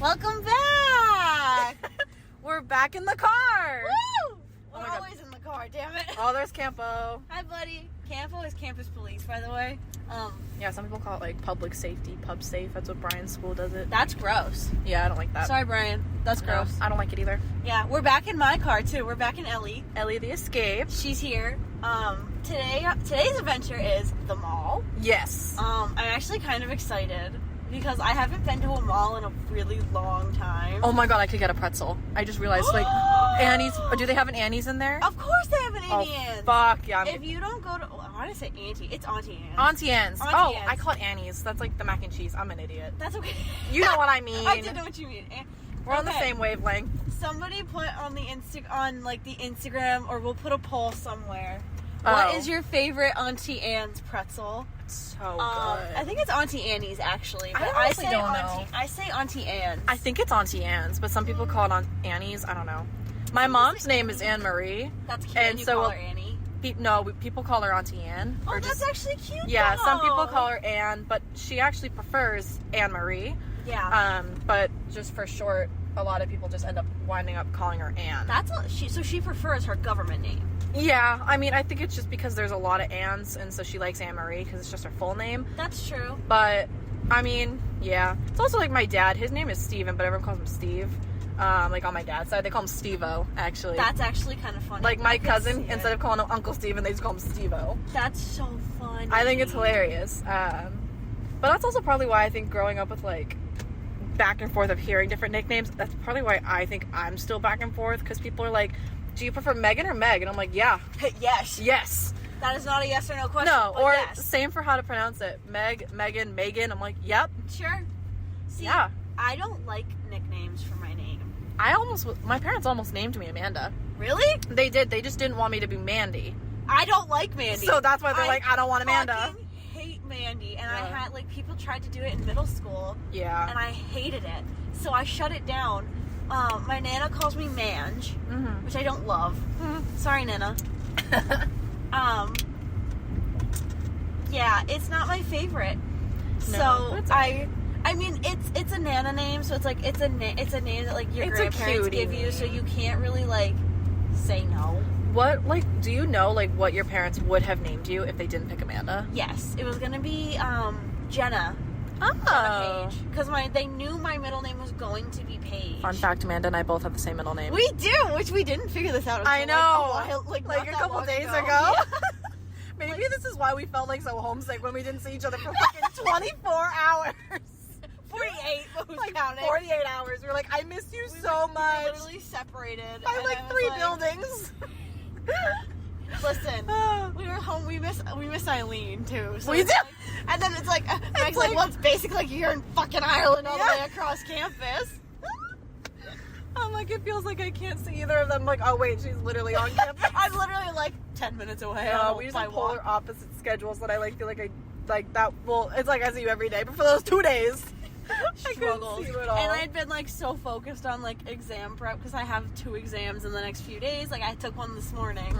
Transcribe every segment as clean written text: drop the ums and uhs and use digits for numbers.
Welcome back! We're back in the car! Woo! Oh We're my God. always in the car, damn it. Oh, there's Campo. Hi, buddy. Campo is campus police, by the way. Yeah, some people call it like public safety, pub safe. That's what Brian's school does it. That's gross. Yeah, I don't like that. Sorry, Brian. That's gross. No, I don't like it either. Yeah, we're back in my car, too. We're back in Ellie. Ellie the Escape. She's here. Today's adventure is the mall. Yes. I'm actually kind of excited because I haven't been to a mall in a really long time. Oh my God, I could get a pretzel. I just realized, like, Annie's. Do they have an Annie's in there? Of course they have an Auntie Oh, Anne's. fuck, yeah. If you don't go to... I want to say Auntie. It's Auntie Anne's. Auntie Anne's. Auntie Oh, Anne's. I call it Annie's. That's like the mac and cheese. I'm an idiot. That's okay. You know what I mean. I did know what you mean. We're on the Okay. same wavelength. Somebody put on the Instagram, or we'll put a poll somewhere. What is your favorite Auntie Anne's pretzel? So good. I think it's Auntie Annie's, actually. But I honestly say don't Auntie, know. I say Auntie Anne's. I think it's Auntie Anne's, but some people call it Annie's. I don't know. My mom's name is Anne Marie. That's cute. And you so call her Annie. People call her Auntie Anne. Oh, that's actually cute. Yeah, though. some people call her Anne, but she actually prefers Anne Marie. Yeah. But just for short, a lot of people just end up winding up calling her Anne. So she prefers her government name. Yeah, I mean, I think it's just because there's a lot of Annes, and so she likes Anne Marie because it's just her full name. That's true. But I mean, yeah, it's also like my dad. His name is Steven, but everyone calls him Steve. Like on my dad's side, they call him Steve-O, actually. That's actually kind of funny. Like my cousin, instead of calling him Uncle Steven, they just call him Steve-O. That's so funny. I think it's hilarious. But that's also probably why I think growing up with like back and forth of hearing different nicknames, that's probably why I think I'm still back and forth, because people are like, do you prefer Megan or Meg? And I'm like, yeah. Yes. Yes. That is not a yes or no question. No, but or yes. same for how to pronounce it. Meg, Megan, Megan. I'm like, yep. Sure. See, Yeah. I don't like nicknames for my name. My parents almost named me Amanda. Really? They did. They just didn't want me to be Mandy. I don't like Mandy. So that's why they're like, I don't want Amanda. I fucking hate Mandy. And I Yeah. had, people tried to do it in middle school. Yeah. And I hated it. So I shut it down. My Nana calls me Mange, which I don't love. Sorry, Nana. Yeah, it's not my favorite. No, So it's okay. I mean, it's a Nana name, so it's like it's a name that like your It's a grandparents cutie give you, so you can't really like say no. What, do you know, what your parents would have named you if they didn't pick Amanda? Yes, it was gonna be Jenna. Oh. Paige, because they knew my middle name was going to be Paige. Fun fact, Amanda and I both have the same middle name. We do, which we didn't figure this out. I Until, know. like a couple long days ago. Yeah. Maybe this is why we felt like so homesick when we didn't see each other for fucking 24 hours. 48, but who's Like counting? 48 hours. We were like, I miss you so We much. were literally separated. By and like I was 3 buildings. Listen, we were home. We miss Eileen too. So We it's do. like- and then it's like Meg's like, like- well, it's basically like you're in fucking Ireland all the way across campus. I'm like, it feels like I can't see either of them. I'm like, oh wait, she's literally on campus. I'm literally like 10 minutes away. We just have polar opposite schedules that I feel like I like that. Well, it's like I see you every day, but for those 2 days, I couldn't struggles. see you at all. And I'd been like so focused on like exam prep because I have 2 exams in the next few days. Like I took one this morning.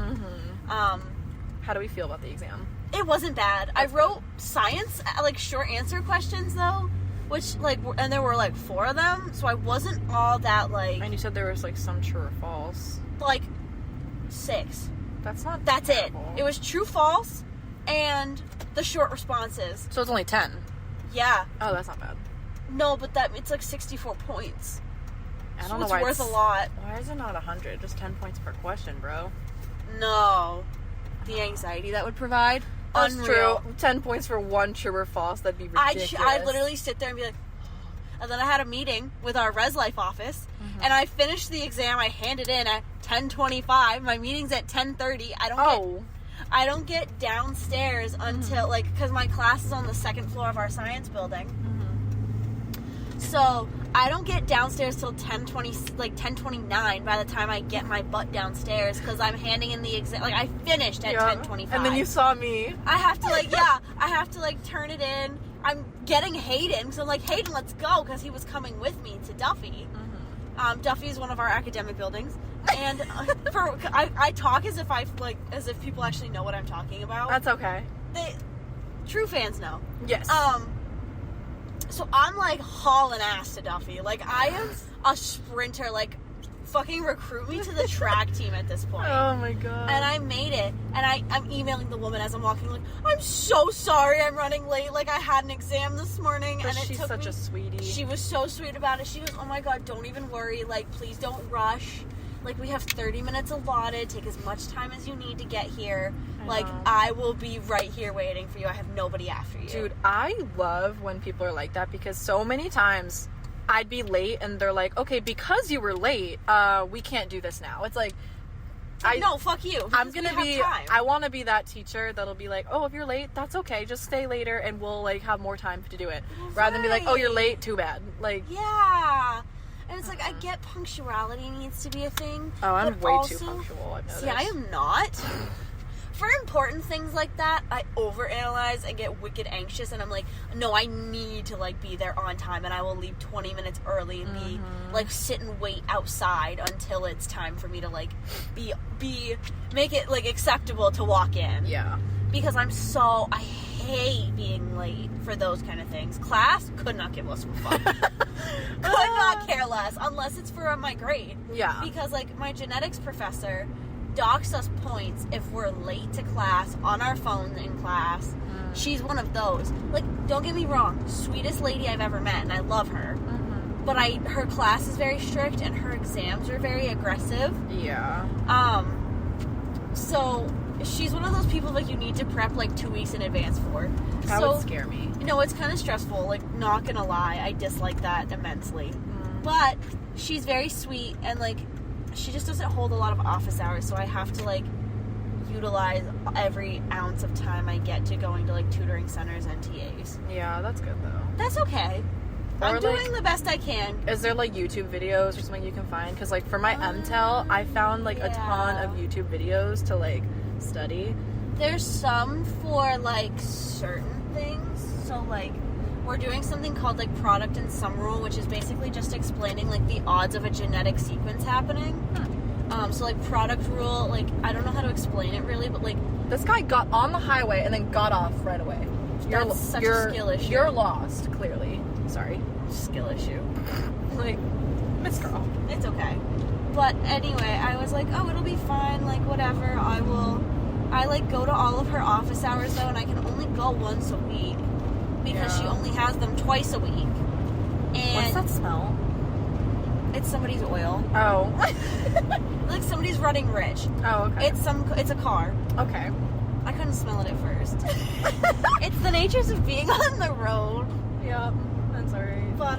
How do we feel about the exam? It wasn't bad. I wrote science like short answer questions though, which and there were like 4 of them, so I wasn't all that like. And you said there was like some true or false. Like 6. That's not. That's terrible. it. It was true, false, and the short responses. So it's only 10. Yeah. Oh, that's not bad. No, but it's like 64 points. I don't So know it's why worth a lot. Why is it not 100? Just 10 points per question, bro. No. The anxiety that would provide. That's Unreal. true. 10 points for one true or false. That'd be ridiculous. I'd literally sit there and be like, and then I had a meeting with our Res Life office, and I finished the exam. I handed in at 10:25. My meeting's at 10:30. I don't get downstairs until because my class is on the 2nd floor of our science building. So I don't get downstairs till 10:29 by the time I get my butt downstairs because I'm handing in the exam. Like I finished at 10:25. And then you saw me. I have to turn it in. I'm getting Hayden, so I'm like, Hayden, let's go, because he was coming with me to Duffy. Duffy is one of our academic buildings, and I talk as if people actually know what I'm talking about. That's okay. True fans know. Yes. So I'm like hauling ass to Duffy. Like, I am a sprinter. Like, fucking recruit me to the track team at this point. Oh my god. And I made it. And I'm emailing the woman as I'm walking, like, I'm so sorry I'm running late. Like, I had an exam this morning. But and she's such a sweetie. She was so sweet about it. She goes, oh my god, don't even worry. Like, please don't rush. Like, we have 30 minutes allotted. Take as much time as you need to get here. I will be right here waiting for you. I have nobody after you. Dude, I love when people are like that, because so many times I'd be late and they're like, okay, because you were late, we can't do this now. It's like, no, fuck you. I'm gonna be, I want to be that teacher that'll be like, oh, if you're late, that's okay. Just stay later and we'll, like, have more time to do it. Right. Rather than be like, oh, you're late, too bad. Like, yeah. And it's like, I get punctuality needs to be a thing. Oh, I'm way too punctual, I've noticed. See, I am not. For important things like that, I overanalyze and get wicked anxious, and I'm like, no, I need to, like, be there on time, and I will leave 20 minutes early and be, like, sit and wait outside until it's time for me to, like, make it, like, acceptable to walk in. Yeah. Because I hate being late for those kind of things. Class could not give less of a fuck. Could not care less, unless it's for my grade. Yeah. Because, like, my genetics professor docks us points if we're late to class on our phones in class. She's one of those. Like, don't get me wrong, sweetest lady I've ever met, and I love her. But her class is very strict, and her exams are very aggressive. Yeah. So she's one of those people, like, you need to prep, like, 2 weeks in advance for. That would scare me. You know, it's kind of stressful. Like, not gonna lie, I dislike that immensely. But she's very sweet, and, like, she just doesn't hold a lot of office hours, so I have to, like, utilize every ounce of time I get to going to, like, tutoring centers and TAs. Yeah, that's good, though. That's okay. I'm doing the best I can. Is there, like, YouTube videos or something you can find? Because, like, for my MTEL, I found, like, a ton of YouTube videos to, like, study. There's some for, like, certain things. So, like, we're doing something called, like, product and sum rule, which is basically just explaining, like, the odds of a genetic sequence happening. So, like, product rule, like, I don't know how to explain it really, but, like, this guy got on the highway and then got off right away. That's such a skill issue. You're lost, clearly. Sorry. Skill issue. Like, Miss Girl. It's okay. But anyway, I was like, oh, it'll be fine, like, whatever, I, like, go to all of her office hours, though, and I can only go once a week. Because she only has them twice a week. And what's that smell? It's somebody's oil. Oh. Like, somebody's running rich. Oh, okay. It's a car. Okay. I couldn't smell it at first. It's the natures of being on the road. Yeah, I'm sorry. But,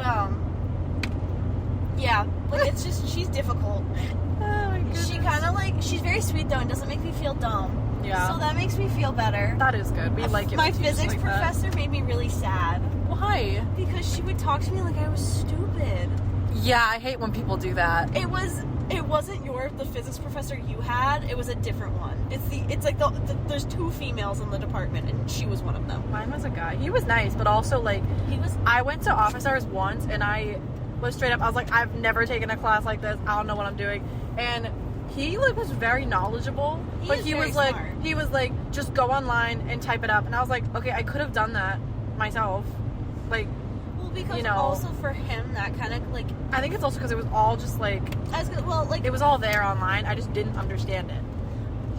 yeah. Like, it's just, she's difficult. Oh, my goodness. She kind of, like, she's very sweet, though, and doesn't make me feel dumb. Yeah. So that makes me feel better. That is good. We like it. My physics professor made me really sad. Why? Because she would talk to me like I was stupid. Yeah, I hate when people do that. It wasn't the physics professor you had. It was a different one. It's like there's two females in the department, and she was one of them. Mine was a guy. He was nice, but also, like, I went to office hours once, and I was straight up, I was like, I've never taken a class like this. I don't know what I'm doing. And he, like, was very knowledgeable, but he was like, just go online and type it up. And I was like, okay, I could have done that myself. Like, well, because also for him, that kind of, like, I think it's also because it was all just, like, it was all there online. I just didn't understand it.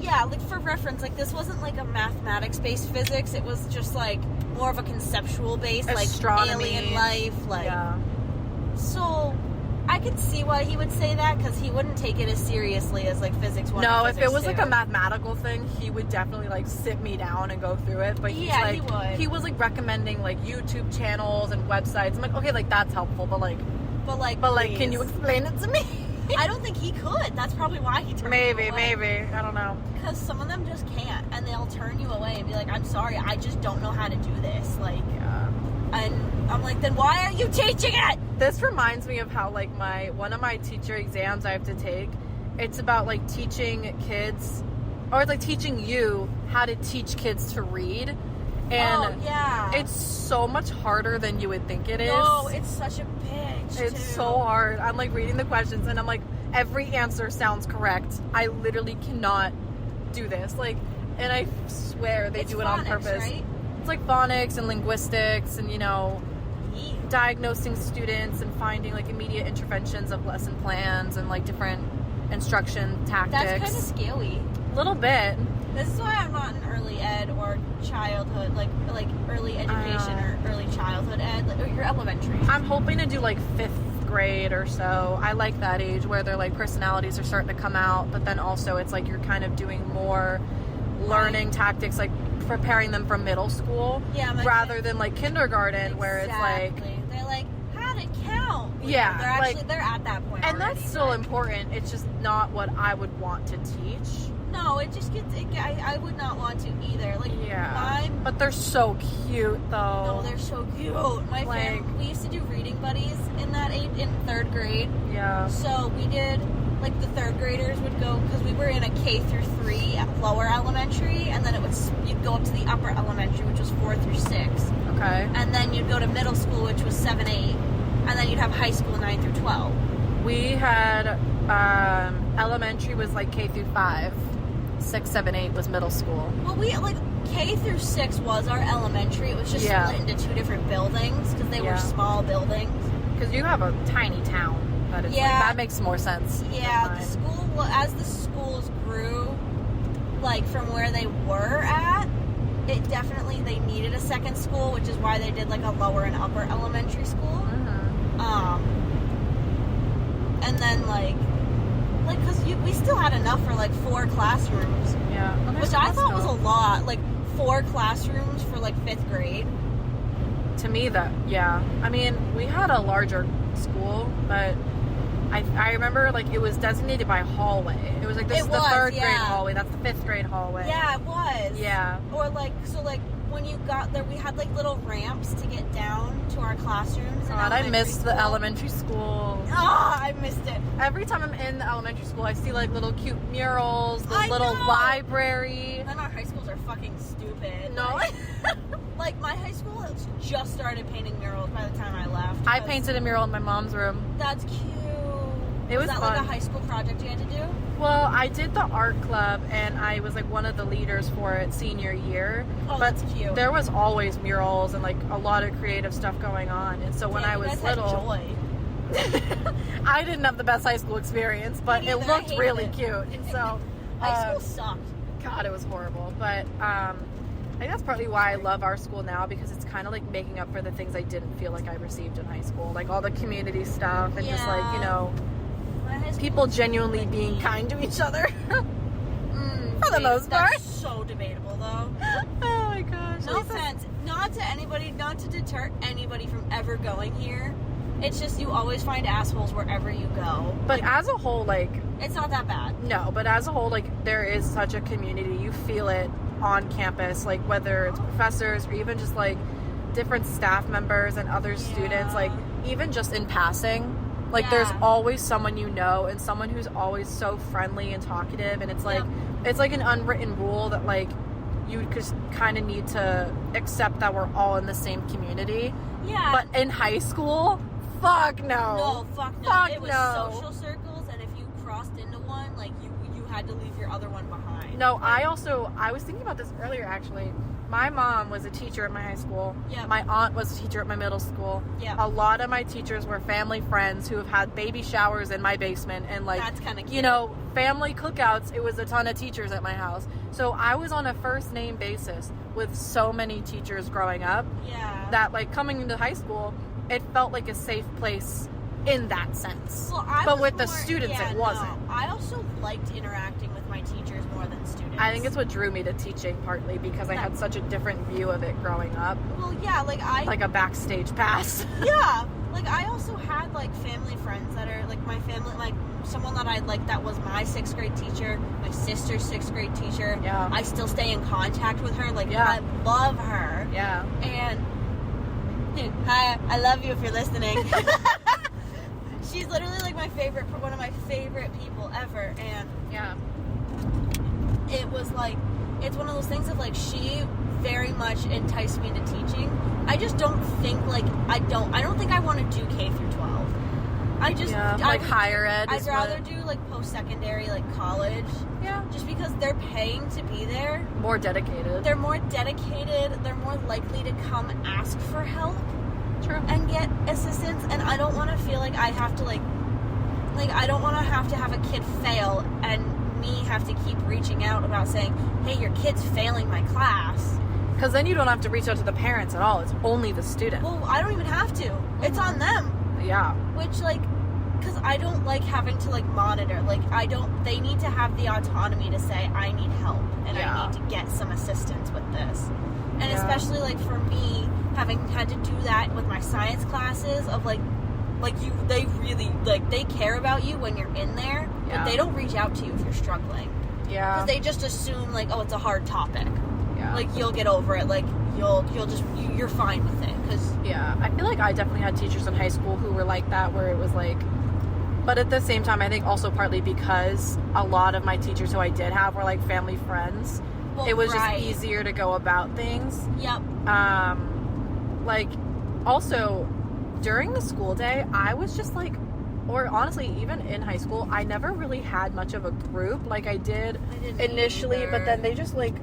Yeah, like, for reference, like, this wasn't, like, a mathematics-based physics. It was just, like, more of a conceptual-based, like, astronomy, alien life, like. Yeah. So, I could see why he would say that, because he wouldn't take it as seriously as, like, physics 1 No, and if it was, physics 2. like, a mathematical thing, he would definitely, like, sit me down and go through it. But he's, like, he would. He was, like, recommending, like, YouTube channels and websites. I'm like, okay, like, that's helpful, but, like, can you explain it to me? I don't think he could. That's probably why he turned you away. Maybe. I don't know. Because some of them just can't, and they'll turn you away and be like, I'm sorry, I just don't know how to do this. Like, yeah. And I'm like, then why are you teaching it? This reminds me of how, like, one of my teacher exams I have to take, it's about, like, teaching kids, or it's like teaching you how to teach kids to read. And yeah. it's so much harder than you would think it is. No, it's such a bitch. It's so hard. I'm like reading the questions and I'm like, every answer sounds correct. I literally cannot do this. Like, and I swear they do it on purpose. Right? It's like phonics and linguistics and, you know, diagnosing students and finding like immediate interventions of lesson plans and like different instruction tactics. That's kind of scary. A little bit. This is why I'm not in early ed or childhood, like early education or early childhood ed, like, or your elementary. I'm hoping to do like 5th grade or so. I like that age where their like personalities are starting to come out, but then also it's like you're kind of doing more learning tactics, like preparing them for middle school, rather than like kindergarten, where it's like they're like how to count. Yeah, they're actually they're at that point, and already, that's still important. It's just not what I would want to teach. No, it just gets. I would not want to either. Like, but they're so cute though. No, they're so cute. My family, we used to do reading buddies in that age in 3rd grade. Yeah. So we did. Like the 3rd graders would go, because we were in a K through 3 at lower elementary, and then you'd go up to the upper elementary, which was 4 through 6. Okay. And then you'd go to middle school, which was 7, 8, and then you'd have high school 9 through 12. We had elementary was like K through 5, 6, 7, 8 was middle school. Well, we like K through 6 was our elementary. It was just split into 2 different buildings because they were small buildings. Because you have a tiny town. But it's like, that makes more sense. Yeah, the school, as the schools grew, like from where they were at, it definitely, they needed a second school, which is why they did like a lower and upper elementary school. Mm-hmm. And then because we still had enough for like 4 classrooms. Yeah. Which I thought was a lot, like 4 classrooms for like 5th grade. To me, I mean, we had a larger school, but I remember like it was designated by hallway. It was like this is the 3rd grade hallway. That's the 5th grade hallway. Yeah, it was. Yeah. Or like when you got there, we had like little ramps to get down to our classrooms. God, I missed the elementary school. I missed it. Every time I'm in the elementary school, I see like little cute murals, the little library. And then our high schools are fucking stupid. No. Like my high school has just started painting murals by the time I left. I painted a mural in my mom's room. That's cute. It was that fun. Like a high school project you had to do? Well, I did the art club, and I was like one of the leaders for it senior year. Oh, but that's cute. There was always murals and like a lot of creative stuff going on. And so when I was little, joy. I didn't have the best high school experience, but it looked really cute. And so high school sucked. God, it was horrible. But I think that's partly why I love our school now, because it's kind of like making up for the things I didn't feel like I received in high school, like all the community stuff and just like, you know, people genuinely being kind to each other. For the most part. That's so debatable, though. Oh my gosh. No offense. Not to anybody, not to deter anybody from ever going here. It's just you always find assholes wherever you go. But as a whole, like... It's not that bad. No, but as a whole, like, there is such a community. You feel it on campus, like, whether it's professors or even just, like, different staff members and other students. Like, even just in passing. Like, there's always someone you know and someone who's always so friendly and talkative. And it's, like, it's like an unwritten rule that, like, you just kind of need to accept that we're all in the same community. Yeah. But in high school... Fuck no. No, fuck no. Fuck it was no. social circles, and if you crossed into one, like, you had to leave your other one behind. No, I was thinking about this earlier, actually. My mom was a teacher at my high school. Yeah. My aunt was a teacher at my middle school. Yeah. A lot of my teachers were family friends who have had baby showers in my basement, and, like, that's kind of cute. You know, family cookouts. It was a ton of teachers at my house. So I was on a first name basis with so many teachers growing up. Yeah. That, like, coming into high school, it felt like a safe place in that sense. Well, but with the students, it wasn't. No. I also liked interacting with my teachers more than students. I think it's what drew me to teaching, partly because I had such a different view of it growing up. Well, yeah, like like a backstage pass. Yeah, like I also had like family friends that are like my family, like someone that I like that was my 6th grade teacher, my sister's 6th grade teacher. Yeah. I still stay in contact with her. Like I love her. Yeah. And hi, I love you if you're listening. She's literally like one of my favorite people ever, and yeah, it was like, it's one of those things of like, she very much entice me into teaching. I just don't think, like, I don't think I want to do K through 12. Like higher ed. I'd rather do, like, post-secondary, like, college. Yeah. Just because they're paying to be there. More dedicated. They're more dedicated. They're more likely to come ask for help. True. And get assistance. And I don't want to feel like I have to, like, I don't want to have a kid fail and me have to keep reaching out about saying, hey, your kid's failing my class. Because then you don't have to reach out to the parents at all. It's only the student. Well, I don't even have to. It's on them. Yeah. Which, like, because I don't like having to, like, monitor. Like, they need to have the autonomy to say, I need help and I need to get some assistance with this. And especially, like, for me, having had to do that with my science classes of, they really, like, they care about you when you're in there, but they don't reach out to you if you're struggling. Yeah. Because they just assume, like, oh, it's a hard topic. Yeah. Like, you'll get over it. Like, you're fine with it. Cause I feel like I definitely had teachers in high school who were like that, where it was like, but at the same time, I think also partly because a lot of my teachers who I did have were, like, family friends. Well, it was just easier to go about things. Yep. Like, also, during the school day, I was just, like, or honestly, even in high school, I never really had much of a group like I did initially, but then they just, like,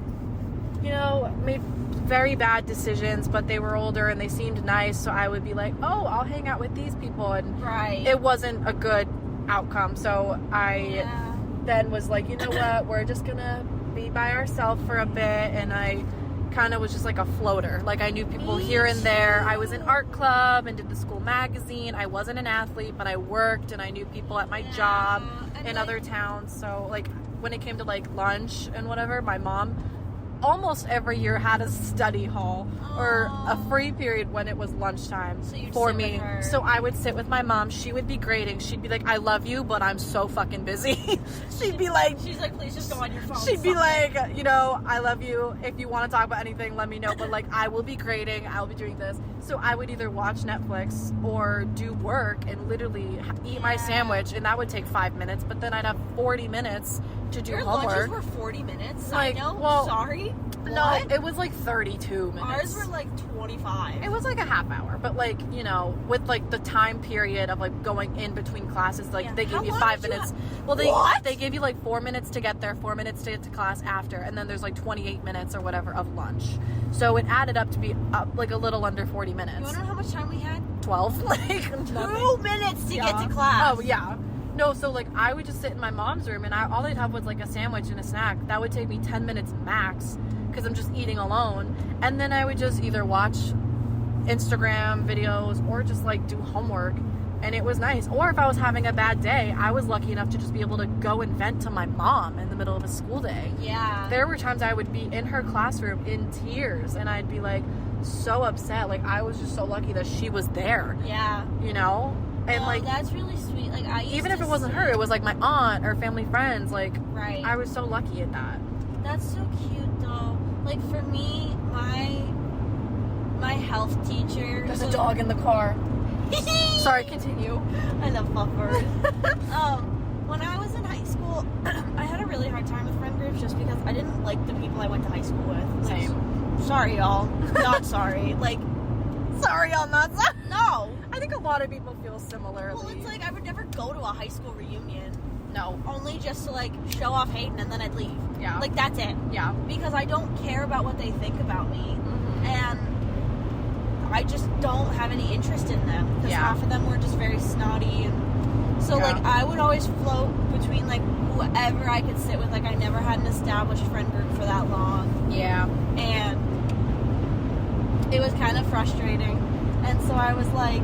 you know, made very bad decisions, but they were older and they seemed nice, so I would be like, oh, I'll hang out with these people, and it wasn't a good outcome, so I then was like, you know what, we're just gonna be by ourselves for a bit, and I kind of was just like a floater. Like, I knew people here and there. I was in art club and did the school magazine. I wasn't an athlete, but I worked, and I knew people at my job in other towns, so, like, when it came to, like, lunch and whatever, my mom almost every year had a study hall or a free period when it was lunchtime for me. So I would sit with my mom. She would be grading. She'd be like, I love you, but I'm so fucking busy. She'd be like, she's like, please just go on your phone. She'd be like, you know, I love you. If you want to talk about anything, let me know. But, like, I will be grading. I'll be doing this. So I would either watch Netflix or do work and literally eat my sandwich. And that would take 5 minutes. But then I'd have 40 minutes to do homework. Your lunches were 40 minutes? Like, I know. Well, sorry. No, what? It was like 32 minutes. Ours were like 25. It was like a half hour, but, like, you know, with, like, the time period of, like, going in between classes, like, they give you 5 minutes. Well, they give you, like, 4 minutes to get there, 4 minutes to get to class after, and then there's, like, 28 minutes or whatever of lunch. So it added up to be like a little under 40 minutes. You want to know how much time we had? 12. Like, 2 minutes to get to class. Oh, yeah. No, so, like, I would just sit in my mom's room, and all they'd have was, like, a sandwich and a snack. That would take me 10 minutes max, because I'm just eating alone. And then I would just either watch Instagram videos or just, like, do homework, and it was nice. Or if I was having a bad day, I was lucky enough to just be able to go and vent to my mom in the middle of a school day. Yeah. There were times I would be in her classroom in tears, and I'd be, like, so upset. Like, I was just so lucky that she was there. Yeah. You know? And, like, that's really sweet. Like, even if it wasn't her, it was, like, my aunt or family friends. Like, right. I was so lucky at that. That's so cute, though. Like, for me, my health teacher. There's a dog in the car. Sorry, continue. I love buffers. When I was in high school, I had a really hard time with friend groups just because I didn't like the people I went to high school with. Like, same. Sorry, y'all. Not sorry. Like, sorry, y'all, not sorry. No. I think a lot of people feel similarly. Well, it's like I would never go to a high school reunion. No. Only just to, like, show off Hayden and then I'd leave. Yeah. Like, that's it. Yeah. Because I don't care about what they think about me. Mm-hmm. And I just don't have any interest in them. Because half of them were just very snotty. And so, like, I would always float between, like, whoever I could sit with. Like, I never had an established friend group for that long. Yeah. And it was kind of frustrating. And so I was like,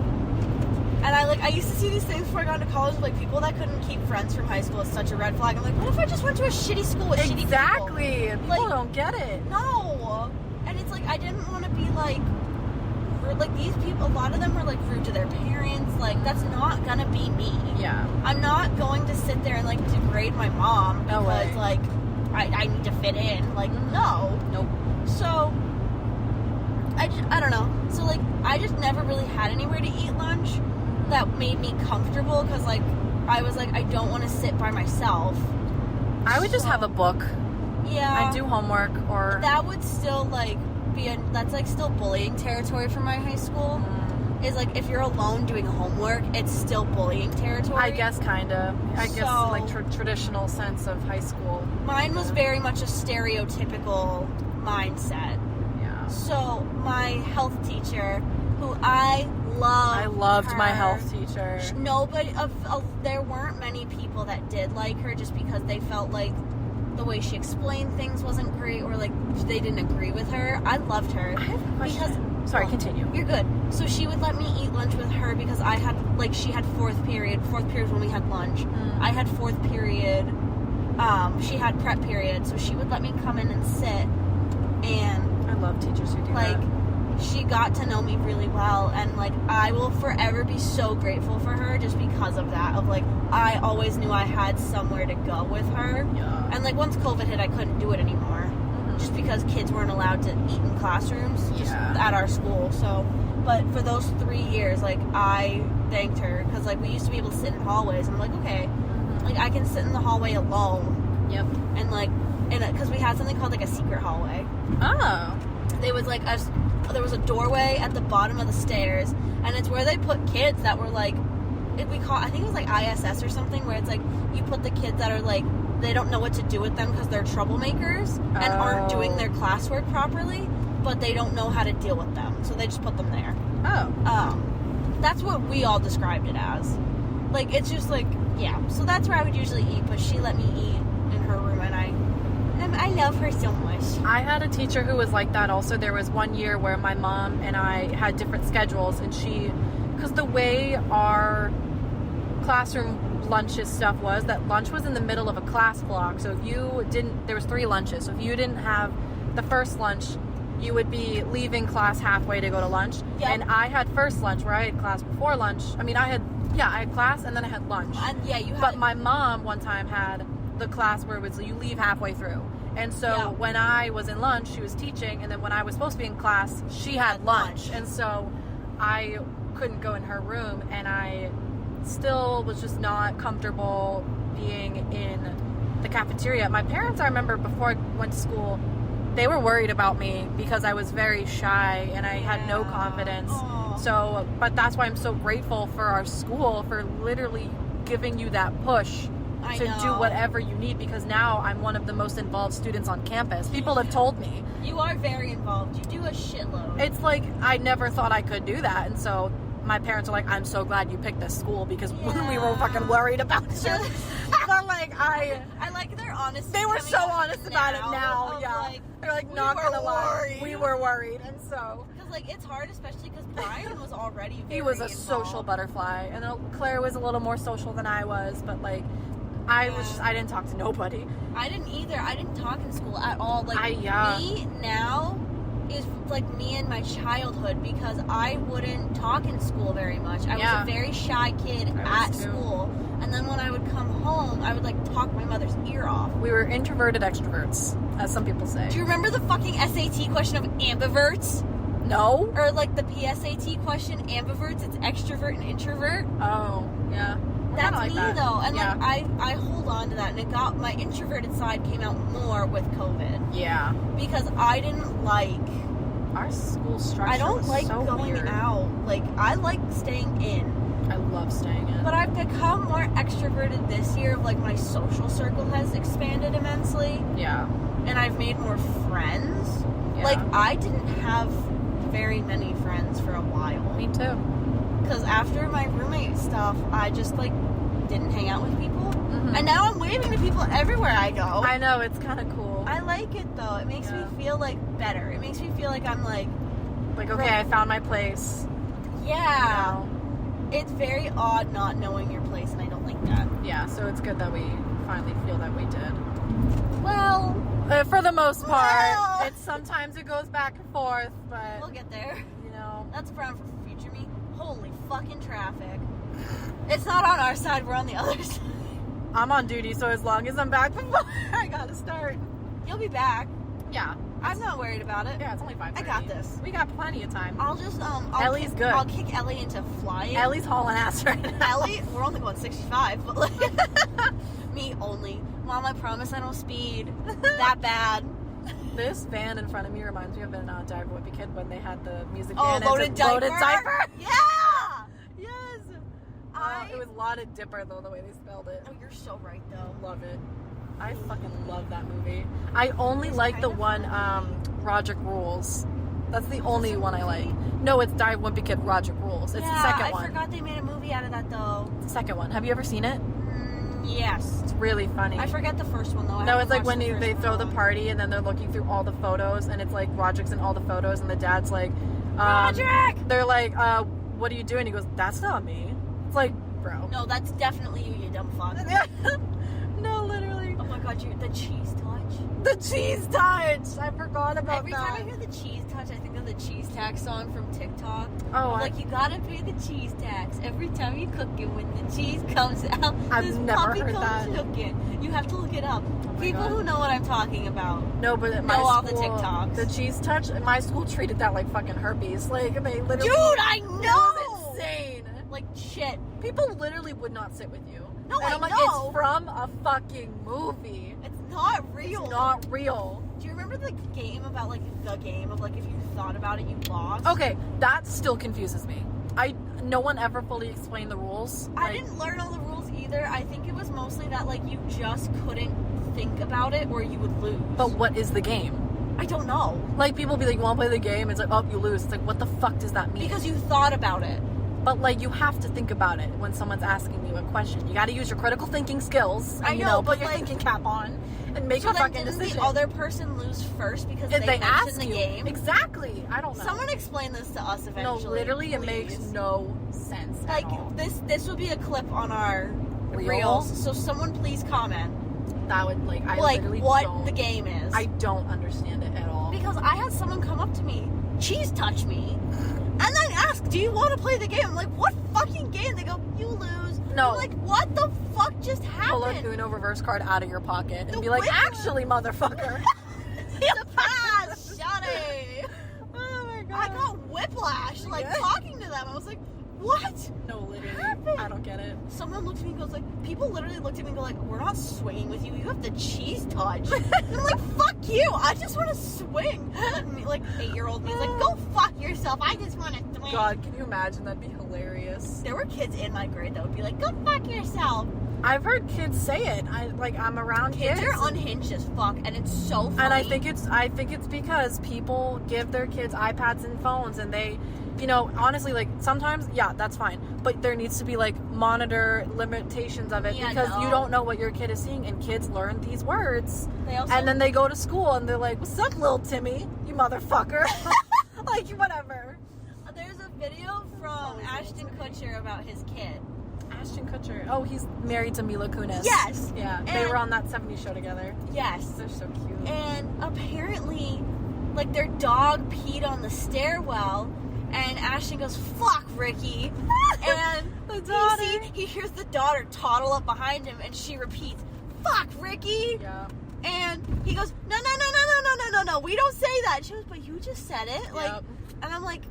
and I used to see these things before I got into college, like, people that couldn't keep friends from high school is such a red flag. I'm like, what if I just went to a shitty school with shitty people? Exactly. People don't get it. No. And it's like, I didn't want to be like these people, a lot of them were like rude to their parents. Like, that's not gonna be me. Yeah. I'm not going to sit there and, like, degrade my mom because, way. like, I need to fit in. Like, no. Nope. So, I don't know. So, like, I just never really had anywhere to eat lunch that made me comfortable because, like, I was like, I don't want to sit by myself. I would just have a book. Yeah. I'd do homework or... That would still, like, that's like still bullying territory for my high school. Is like if you're alone doing homework, it's still bullying territory. I guess kind of. I guess like traditional sense of high school. Mine was very much a stereotypical mindset. Yeah. So my health teacher, who I loved my health teacher. Nobody there weren't many people that did like her just because they felt like the way she explained things wasn't great, or like they didn't agree with her. I loved her. I have a question. Sorry, continue. You're good. So she would let me eat lunch with her because I had, like, she had fourth period when we had lunch. I had fourth period. She had prep period, so she would let me come in and sit. And I love teachers who do like, that. She got to know me really well, and like I will forever be so grateful for her just because of that. Of like, I always knew I had somewhere to go with her. Yeah. And like once COVID hit, I couldn't do it anymore. Just because kids weren't allowed to eat in classrooms just at our school. So, but for those 3 years, like, I thanked her because, like, we used to be able to sit in hallways. I'm like, okay, like, I can sit in the hallway alone. Yep. And, like, because we had something called, like, a secret hallway. Oh. There was, like, there was a doorway at the bottom of the stairs, and it's where they put kids that were, like, I think it was, like, ISS or something, where it's, like, you put the kids that are, like, they don't know what to do with them because they're troublemakers and aren't doing their classwork properly, but they don't know how to deal with them, so they just put them there. Oh. That's what we all described it as. Like, it's just like, yeah. So that's where I would usually eat, but she let me eat in her room, and I love her so much. I had a teacher who was like that also. There was one year where my mom and I had different schedules, and because the way our classroom lunches stuff was that lunch was in the middle of a class block, so if you didn't, there was 3 lunches, so if you didn't have the first lunch, you would be leaving class halfway to go to lunch. And I had first lunch where I had class before lunch. I mean, I had class and then I had lunch. But my mom one time had the class where it was you leave halfway through, and so when I was in lunch she was teaching, and then when I was supposed to be in class she had lunch. And so I couldn't go in her room, and I still was just not comfortable being in the cafeteria. My parents, I remember before I went to school, they were worried about me because I was very shy and I had no confidence. Aww. So, but that's why I'm so grateful for our school for literally giving you that push to do whatever you need, because now I'm one of the most involved students on campus. People have told me. You are very involved. You do a shitload. It's like, I never thought I could do that, and so my parents are like, I'm so glad you picked this school because we were fucking worried about you. But like, I like their honesty. They were so honest about it now. Yeah. Like, they're like, not gonna lie. We were worried. And so. Because like, it's hard, especially because Brian was already very He was a involved. social butterfly. And Claire was a little more social than I was. But like, I didn't talk to nobody. I didn't either. I didn't talk in school at all. Like, me now is like me in my childhood, because I wouldn't talk in school very much. I was a very shy kid at school, and then when I would come home, I would like talk my mother's ear off. We were introverted extroverts, as some people say. Do you remember the fucking SAT question of ambiverts? No. Or like the PSAT question, ambiverts, it's extrovert and introvert. Oh, yeah. That's like me that. though, and like I hold on to that, and it got, my introverted side came out more with COVID. Yeah. Because I didn't like our school structure. I don't like so going weird. out. Like, I like staying in. I love staying in. But I've become more extroverted this year. Like, my social circle has expanded immensely. Yeah. And I've made more friends. Yeah. Like, I didn't have very many friends for a while. Me too. Because after my roommate stuff, I just, like, didn't hang out with people. Mm-hmm. And now I'm waving to people everywhere I go. I know, it's kind of cool. I like it, though. It makes me feel, like, better. It makes me feel like I'm, like, okay, I found my place. Yeah. You know? It's very odd not knowing your place, and I don't like that. Yeah, so it's good that we finally feel that we did. Well, for the most part. It's sometimes it goes back and forth, but we'll get there. You know. That's a problem for future me. Holy fucking traffic. It's not on our side, we're on the other side. I'm on duty, so as long as I'm back before I gotta start. You'll be back. Yeah. I'm not worried about it. Yeah, it's only 5:30. I got this. We got plenty of time. I'll just, Ellie's good. I'll kick Ellie into flying. Ellie's hauling ass right now. Ellie, we're only going 65, but like, me only. Mom, I promise I don't speed that bad. This van in front of me reminds me of in Dive Whippy Kid when they had the music van. Oh, Loaded Diaper? Loaded Diaper? Yeah! Yes! It was Loaded Dipper, though, the way they spelled it. Oh, you're so right, though. Love it. I fucking love that movie. I only like the one, Roger Rules. That's the only one I like. No, it's Dive Wimpy Kid Roger Rules. It's the second one. I forgot they made a movie out of that, though. It's the second one. Have you ever seen it? Yes. It's really funny. I forget the first one, though. No, it's like when they throw the party and then they're looking through all the photos and it's like Roderick's in all the photos and the dad's like, Roderick! They're like, what are you doing? He goes, that's not me. It's like, bro. No, that's definitely you dumb fuck. No, literally. Oh my god, the cheese touch. The cheese touch! I forgot about Every time I hear the cheese touch, I think of the cheese tax song from TikTok. Oh, like, you gotta pay the cheese tax every time you cook it when the cheese comes out. I've never heard that. Cooking. You have to look it up. Oh People God. Who know what I'm talking about. No, but know all the TikToks. The cheese touch, my school treated that like fucking herpes. Like, they literally... Dude, I know! It was insane. Like, shit. People literally would not sit with you. No, and I'm like, know. It's from a fucking movie. It's not real. It's not real. Do you remember the game about, like, the game of, like, if you thought about it, you lost? Okay, that still confuses me. No one ever fully explained the rules. I didn't learn all the rules either. I think it was mostly that, like, you just couldn't think about it or you would lose. But what is the game? I don't know. Like, people be like, you want to play the game? It's like, oh, you lose. It's like, what the fuck does that mean? Because you thought about it. But, like, you have to think about it when someone's asking you a question. You got to use your critical thinking skills. And, I know, put but, your like, thinking cap on and make a fucking decision. Didn't the other person lose first because if they asked the you. Game? Exactly. I don't know. Someone explain this to us eventually. No, literally, please. It makes no sense like, at all. This will be a clip on our Reels? Reels. So someone please comment. That would, like, I like, literally what don't. the game is. I don't understand it at all. Because I had someone come up to me, cheese touch me, and then ask, do you want to play the game? I'm like, what fucking game? They go, you lose. No. I'm like, what the fuck just happened? Pull a Uno reverse card out of your pocket and The be like, winner. actually, motherfucker. The pass, Shawty. Oh my god. I got whiplash, like, Yeah. talking to them. I was like, what? No, literally. happened? I don't get it. Someone looked at me and goes like, people literally looked at me and go like, we're not swinging with you. You have the cheese touch. And I'm like, fuck you. I just want to swing. Like 8-year-old me's like, go fuck yourself. I just want to swing. God, can you imagine? That'd be hilarious. There were kids in my grade that would be like, go fuck yourself. I've heard kids say it. I'm around kids. Kids are unhinged as fuck, and it's so funny. And I think it's because people give their kids iPads and phones, and they, you know, honestly, like, sometimes, yeah, that's fine. But there needs to be, like, monitor limitations of it, Yeah, because no. you don't know what your kid is seeing, and kids learn these words. They also, And then they go to school, and they're like, what's up, little Timmy? You motherfucker. Like, whatever. there's a video from Ashton Kutcher about his kid. Ashton Kutcher. Oh, he's married to Mila Kunis. Yes. Yeah, they And- were on that 70s show together. Yes. They're so cute. And apparently, like, their dog peed on the stairwell, and Ashton goes, fuck, Ricky. And The daughter. he hears the daughter toddle up behind him, and she repeats, fuck, Ricky. Yeah. And he goes, no, we don't say that. And she goes, but you just said it. Like, Yep. and I'm like,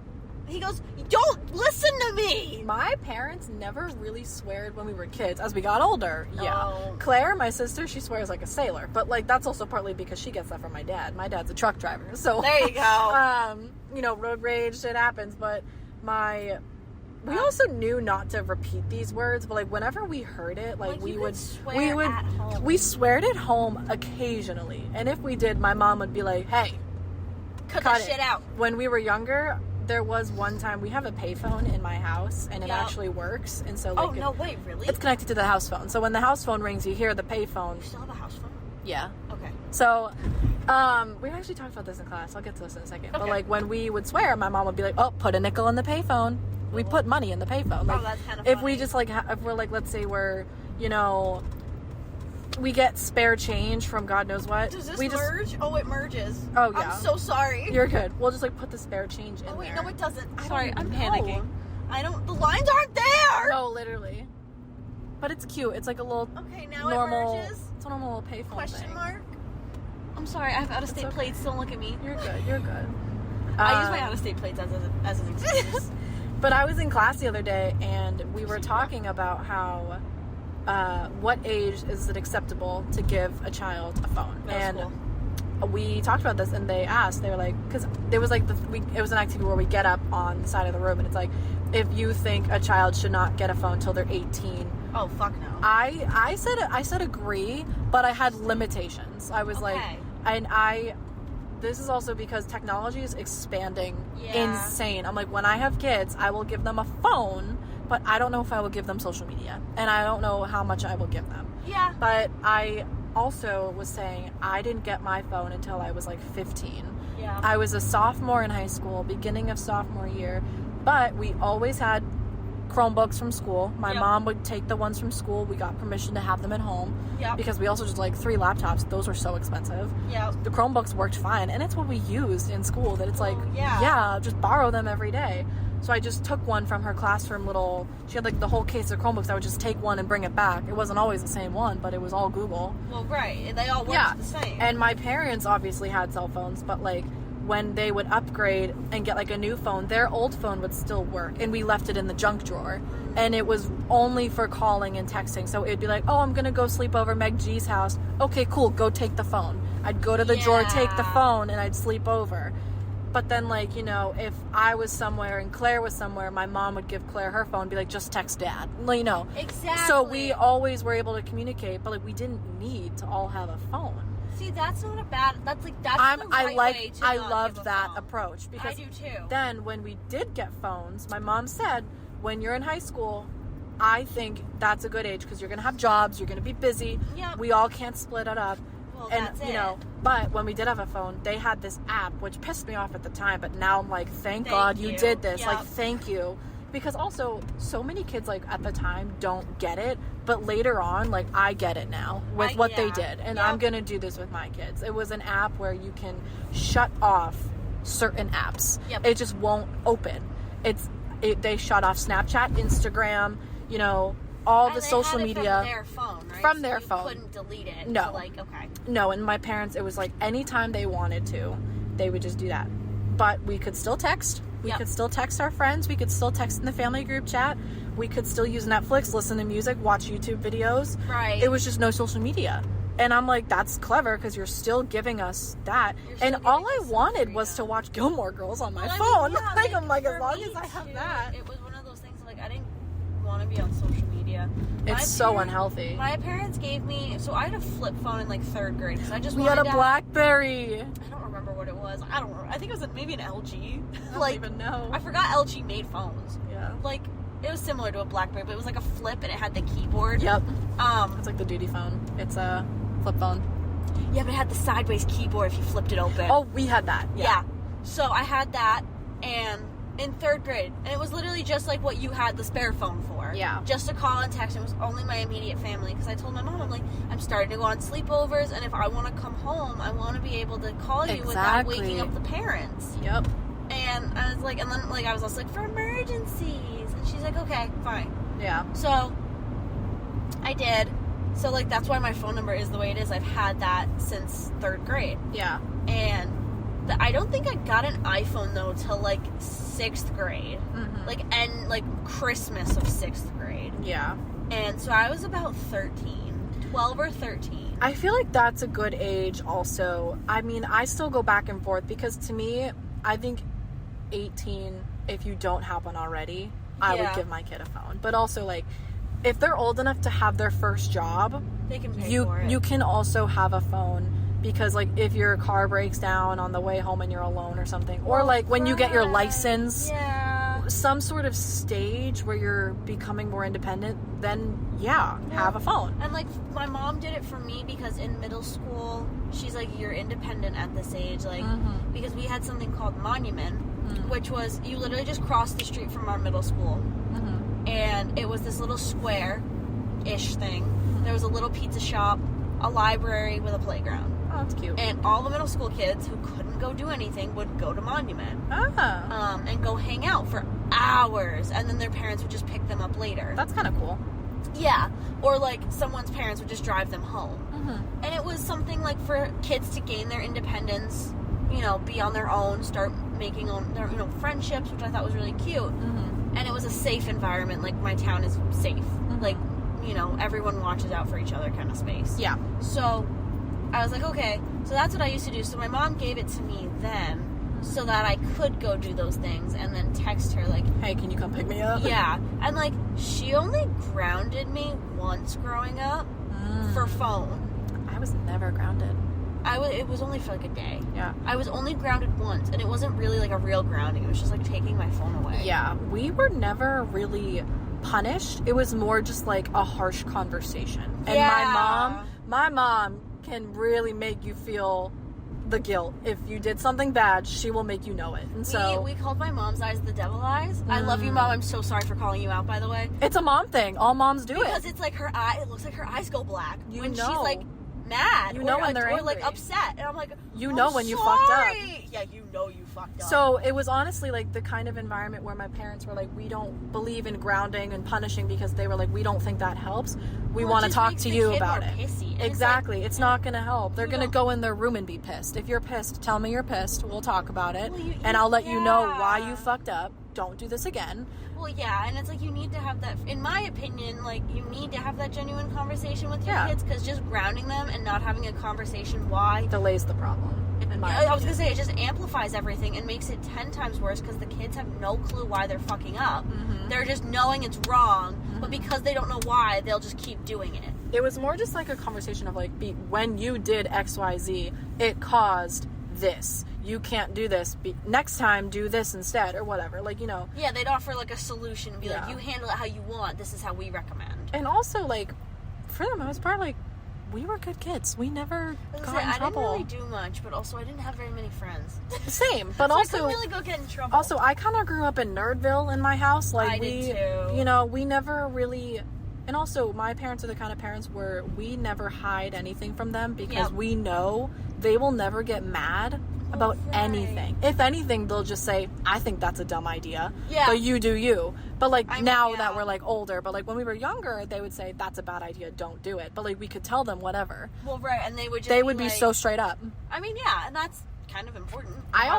he goes, don't listen to me. My parents never really sweared when we were kids. As we got older, yeah. No. Claire, my sister, she swears like a sailor. But, like, that's also partly because she gets that from my dad. My dad's a truck driver. So, There you go. you know, road rage, shit happens. But we also knew not to repeat these words. But, like, whenever we heard it, like, you could swear we would, at home. we sweared at home occasionally. And if we did, my mom would be like, hey, Cut cut that it. shit out. When we were younger, there was one time we have a payphone in my house, and it Yep. actually works. And so, like, Oh, no, wait, really? it's connected to the house phone. So when the house phone rings, you hear the payphone. You still have a house phone? Yeah. Okay. So, we actually talked about this in class. I'll get to this in a second. But, Okay. like, when we would swear, my mom would be like, oh, put a nickel in the payphone. We put money in the payphone. Like, that's kind of if funny. we just, like, if we're, like, let's say we're, you know, we get spare change from God knows what. Does this we merge? Oh, it merges. Oh, yeah. I'm so sorry. You're good. We'll just, like, put the spare change in Oh, wait, there. no, it doesn't. I Sorry, don't I'm know. panicking. The lines aren't there! No, literally. But it's cute. It's like a little Okay, now normal. it merges. It's a normal little payphone Question thing. mark? I'm sorry, I have out-of-state okay. plates. Don't look at me. You're good. You're good. I use my out-of-state plates as an excuse. But I was in class the other day, and we were talking about how, what age is it acceptable to give a child a phone? Middle and school. we talked about this, and they were like, because there was like it was an activity where we get up on the side of the room, and it's like, if you think a child should not get a phone till they're 18. Oh, fuck no. I said agree, but I had limitations. I was like, this is also because technology is expanding insane. I'm like, when I have kids, I will give them a phone, but I don't know if I will give them social media, and I don't know how much I will give them. Yeah. But I also was saying I didn't get my phone until I was like 15. Yeah. I was a sophomore in high school, beginning of sophomore year, but we always had Chromebooks from school. My mom would take the ones from school. We got permission to have them at home because we also just like 3 laptops. Those were so expensive. Yeah. The Chromebooks worked fine, and it's what we used in school. That it's like, just borrow them every day. So I just took one from her classroom she had like the whole case of Chromebooks. I would just take one and bring it back. It wasn't always the same one, but it was all Google. Well, right. And they all worked the same. And my parents obviously had cell phones, but like when they would upgrade and get like a new phone, their old phone would still work, and we left it in the junk drawer, and it was only for calling and texting. So it'd be like, oh, I'm gonna go sleep over Meg G's house. Okay, cool, go take the phone. I'd go to the drawer, take the phone, and I'd sleep over. But then, like, you know, if I was somewhere and Claire was somewhere, my mom would give Claire her phone and be like, just text Dad. You know. Exactly. So we always were able to communicate, but like we didn't need to all have a phone. See, that's not a bad. That's the right way to I not loved give a that phone. approach because I do too. Then when we did get phones, my mom said, when you're in high school, I think that's a good age because you're gonna have jobs, you're gonna be busy. Yep. We all can't split it up. Well, And that's you know, but when we did have a phone, they had this app which pissed me off at the time, but now I'm like, thank God you did this. Yep. Like, thank you. Because also, so many kids, like, at the time don't get it, but later on, like, I get it now with what they did. And I'm going to do this with my kids. It was an app where you can shut off certain apps. Yep. It just won't open. They shut off Snapchat, Instagram, you know, all the social media. From their phone, right? From their phone. You couldn't delete it. No. So, like, okay. No, and my parents, it was like anytime they wanted to, they would just do that. But we could still text. We could still text our friends. We could still text in the family group chat. We could still use Netflix, listen to music, watch YouTube videos. Right. It was just no social media. And I'm like, that's clever because you're still giving us that. And all I wanted was to watch Gilmore Girls on my phone. I'm like, as long as I have that. It was one of those things like I didn't want to be on social media. It's so unhealthy. My parents gave me, so I had a flip phone in like 3rd grade because I just We had a BlackBerry. I don't remember what it was. I don't remember. I think it was maybe an LG. I don't even know. I forgot LG made phones. Yeah. Like, it was similar to a BlackBerry, but it was like a flip and it had the keyboard. Yep. It's like the duty phone. It's a flip phone. Yeah, but it had the sideways keyboard if you flipped it open. Oh, we had that. Yeah. So I had that, and in 3rd grade, and it was literally just like what you had the spare phone for. Yeah. Just to call and text. It was only my immediate family because I told my mom, I'm like, I'm starting to go on sleepovers, and if I want to come home, I want to be able to call you without waking up the parents. Yep. And I was like, and then like I was also like, for emergencies, and she's like, okay, fine. Yeah. So I did. So like that's why my phone number is the way it is. I've had that since 3rd grade. Yeah. And I don't think I got an iPhone though till like 6th grade, like Christmas of 6th grade. Yeah. And so I was about 12 or 13. I feel like that's a good age also. I mean, I still go back and forth because to me, I think 18, if you don't have one already, I would give my kid a phone. But also like, if they're old enough to have their first job, they can pay for it. You can also have a phone. Because, like, if your car breaks down on the way home and you're alone or something, or, like, when you get your license, some sort of stage where you're becoming more independent, then, have a phone. And, like, my mom did it for me because in middle school, she's like, you're independent at this age. Like, because we had something called Monument, which was, you literally just crossed the street from our middle school. And it was this little square-ish thing. There was a little pizza shop, a library with a playground. Oh, that's cute. And all the middle school kids who couldn't go do anything would go to Monument. And go hang out for hours. And then their parents would just pick them up later. That's kind of cool. Yeah. Or, like, someone's parents would just drive them home. And it was something, like, for kids to gain their independence, you know, be on their own, start making their, you know, friendships, which I thought was really cute. And it was a safe environment. Like, my town is safe. Like, you know, everyone watches out for each other kind of space. Yeah. So I was like, okay, so that's what I used to do. So my mom gave it to me then so that I could go do those things and then text her, like, hey, can you come pick me up? Yeah. And, like, she only grounded me once growing up for phone. I was never grounded. It was only for, like, a day. Yeah. I was only grounded once, and it wasn't really, like, a real grounding. It was just, like, taking my phone away. Yeah. We were never really punished. It was more just, like, a harsh conversation. And my mom can really make you feel the guilt. If you did something bad, she will make you know it. And so we called my mom's eyes the devil eyes. I love you, Mom. I'm so sorry for calling you out, by the way. It's a mom thing. All moms do because it's like her eye. It looks like her eyes go black when she's like mad. You know when they're angry. like upset, and I'm like, you know when you fucked up. Yeah, you know you fucked up. So it was honestly like the kind of environment where my parents were like, we don't believe in grounding and punishing because they were like, we don't think that helps. We want to talk to you about it. Exactly. It's not going to help. They're going to go in their room and be pissed. If you're pissed, tell me you're pissed. We'll talk about it. And I'll let you know why you fucked up. Don't do this again. Well, yeah, and it's like you need to have that, in my opinion, like you need to have that genuine conversation with your kids, because just grounding them and not having a conversation why delays the problem. I was going to say, it just amplifies everything and makes it 10 times worse because the kids have no clue why they're fucking up. They're just knowing it's wrong, but because they don't know why, they'll just keep doing it. It was more just like a conversation of like, when you did XYZ, it caused this. You can't do this. Next time, do this instead, or whatever. Like, you know. Yeah, they'd offer like a solution and be like, you handle it how you want. This is how we recommend. And also, like, for the most part, like, we were good kids. We never got in trouble. I didn't really do much, but also I didn't have very many friends. Same, but so also I couldn't really go get in trouble. Also, I kind of grew up in Nerdville in my house. Like I did too. You know, we never really. And also, my parents are the kind of parents where we never hide anything from them because we know they will never get mad about anything. If anything, they'll just say, I think that's a dumb idea. Yeah. But you do you. But like now that we're like older, but like when we were younger, they would say, that's a bad idea, don't do it. But like we could tell them whatever. Well, right, and they would just be so straight up. I mean, yeah, and that's kind of important. I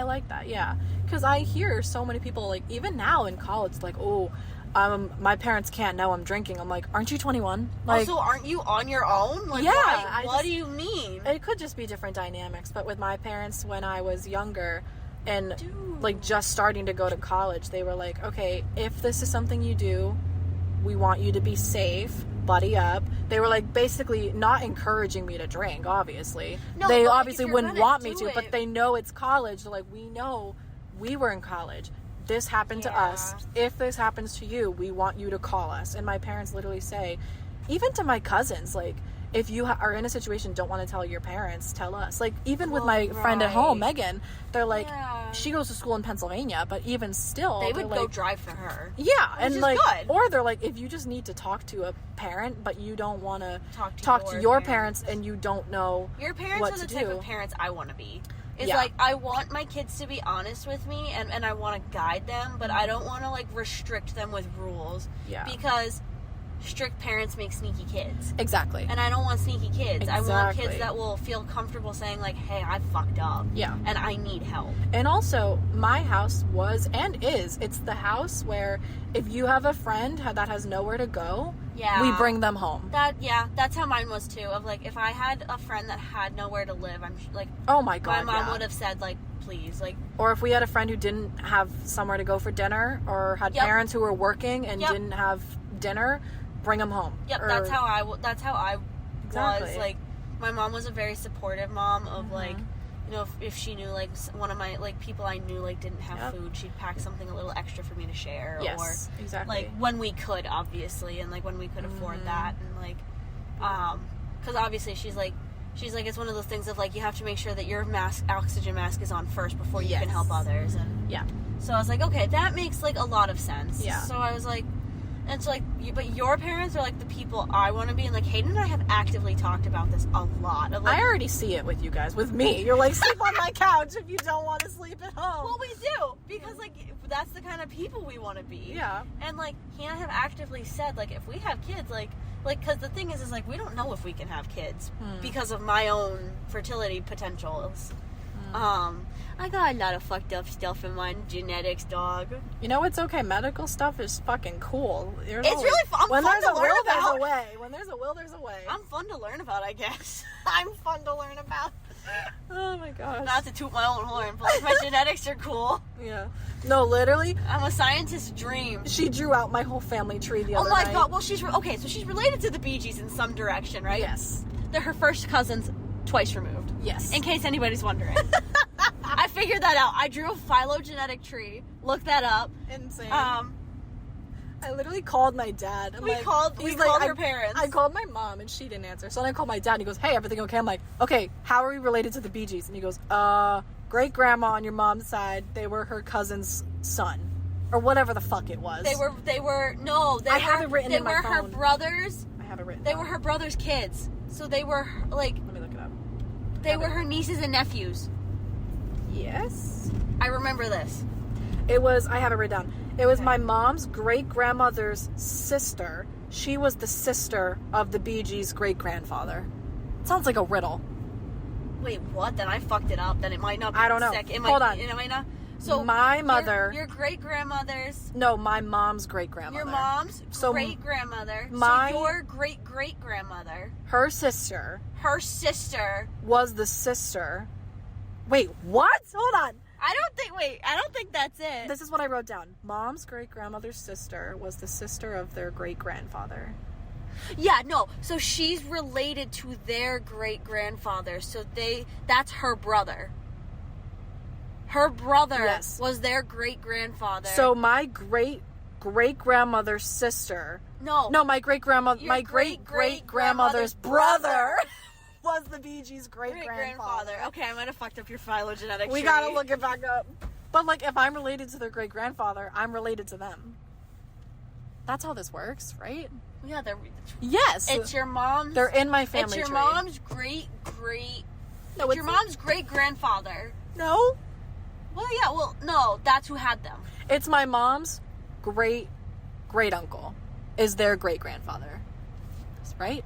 like that, yeah. Because I hear so many people, like even now in college, like, oh, my parents can't know I'm drinking. I'm like, aren't you 21? Like, also, aren't you on your own? Like, yeah. What do you mean? It could just be different dynamics. But with my parents, when I was younger and like just starting to go to college, they were like, okay, if this is something you do, we want you to be safe. Buddy up. They were like basically not encouraging me to drink, obviously. No, they obviously wouldn't want me to, but they know it's college. They're like, we know we were in college. This happened to us. If this happens to you, we want you to call us. And my parents literally say, even to my cousins, like, if you are in a situation, don't want to tell your parents, tell us. Like, even with my friend at home, Megan, they're like, she goes to school in Pennsylvania, but even still, they would go drive for her. Yeah, and like, or they're like, if you just need to talk to a parent, but you don't want to talk to your parents and you don't know your parents are the type of parents I want to be. It's like, I want my kids to be honest with me and I want to guide them, but I don't want to, like, restrict them with rules. Yeah. Because strict parents make sneaky kids. Exactly. And I don't want sneaky kids. Exactly. I want kids that will feel comfortable saying, like, hey, I fucked up. Yeah. And I need help. And also, my house was and is, it's the house where if you have a friend that has nowhere to go, we bring them home. That's how mine was too. Of like, if I had a friend that had nowhere to live, I'm like, oh my god, my mom would have said like, please, like. Or if we had a friend who didn't have somewhere to go for dinner, or had parents who were working and didn't have dinner, bring them home. Yep, that's how I was. Like, my mom was a very supportive mom of like. You know, if she knew, like, one of my, like, people I knew, like, didn't have food, she'd pack something a little extra for me to share. Yes, or, exactly. Like, when we could, obviously, and, like, when we could afford that, and, like, because obviously she's like, it's one of those things of, like, you have to make sure that your oxygen mask is on first before you can help others, and, so I was like, okay, that makes, like, a lot of sense. Yeah. So I was like, and so, like, but your parents are, like, the people I want to be. And, like, Hayden and I have actively talked about this a lot. Of, like, I already see it with you guys. With me. You're like, sleep on my couch if you don't want to sleep at home. Well, we do. Because, like, that's the kind of people we want to be. Yeah. And, like, he and I have actively said, like, if we have kids, like, because the thing is, like, we don't know if we can have kids because of my own fertility potentials. I got a lot of fucked up stuff in my genetics, dog. You know, it's okay. Medical stuff is fucking cool. It's really fun. When there's a will, there's a way. When there's a will, there's a way. I'm fun to learn about, I guess. I'm fun to learn about. Oh my gosh. Not to toot my own horn, but like, my genetics are cool. Yeah. No, literally. I'm a scientist's dream. She drew out my whole family tree the other night. Oh my god. Well, so she's related to the Bee Gees in some direction, right? Yes. They're her first cousins, twice removed. Yes. In case anybody's wondering. I figured that out. I drew a phylogenetic tree. Look that up. Insane. I literally called my dad. We called her parents. I called my mom and she didn't answer. So then I called my dad and he goes, "Hey, everything okay?" I'm like, "Okay, how are we related to the Bee Gees?" And he goes, great grandma on your mom's side, they were her cousin's son. Or whatever the fuck it was. They were I have it written in my phone. They were her brothers. I have it written. They were her brother's kids. So they were like, let me look it up. They were her nieces and nephews. Yes. I remember this. I have it written down. It was my mom's great-grandmother's sister. She was the sister of the Bee Gees' great-grandfather. Sounds like a riddle. Wait, what? Then I fucked it up. Then it might not be. I don't know. Hold on. It might not. So my mother... Your great-grandmother's... No, my mom's great-grandmother. Your mom's great-grandmother. So your great-great-grandmother... Her sister... Her sister... Was the sister... Wait, what? Hold on. I don't think that's it. This is what I wrote down. Mom's great-grandmother's sister was the sister of their great-grandfather. Yeah, no. So she's related to their great-grandfather. So that's her brother. Her brother was their great-grandfather. So my great-great-grandmother's sister... No, my great-great-great-grandmother's brother... was the Bee Gees' great-grandfather. Okay, I might have fucked up your phylogenetic tree. We gotta look it back up. But, like, if I'm related to their great-grandfather, I'm related to them. That's how this works, right? Yeah, Yes! It's your mom's... They're in my family tree. It's your mom's great-great... No, it's your mom's great-grandfather. No? Well, yeah, no, that's who had them. It's my mom's great-great-uncle is their great-grandfather. Right?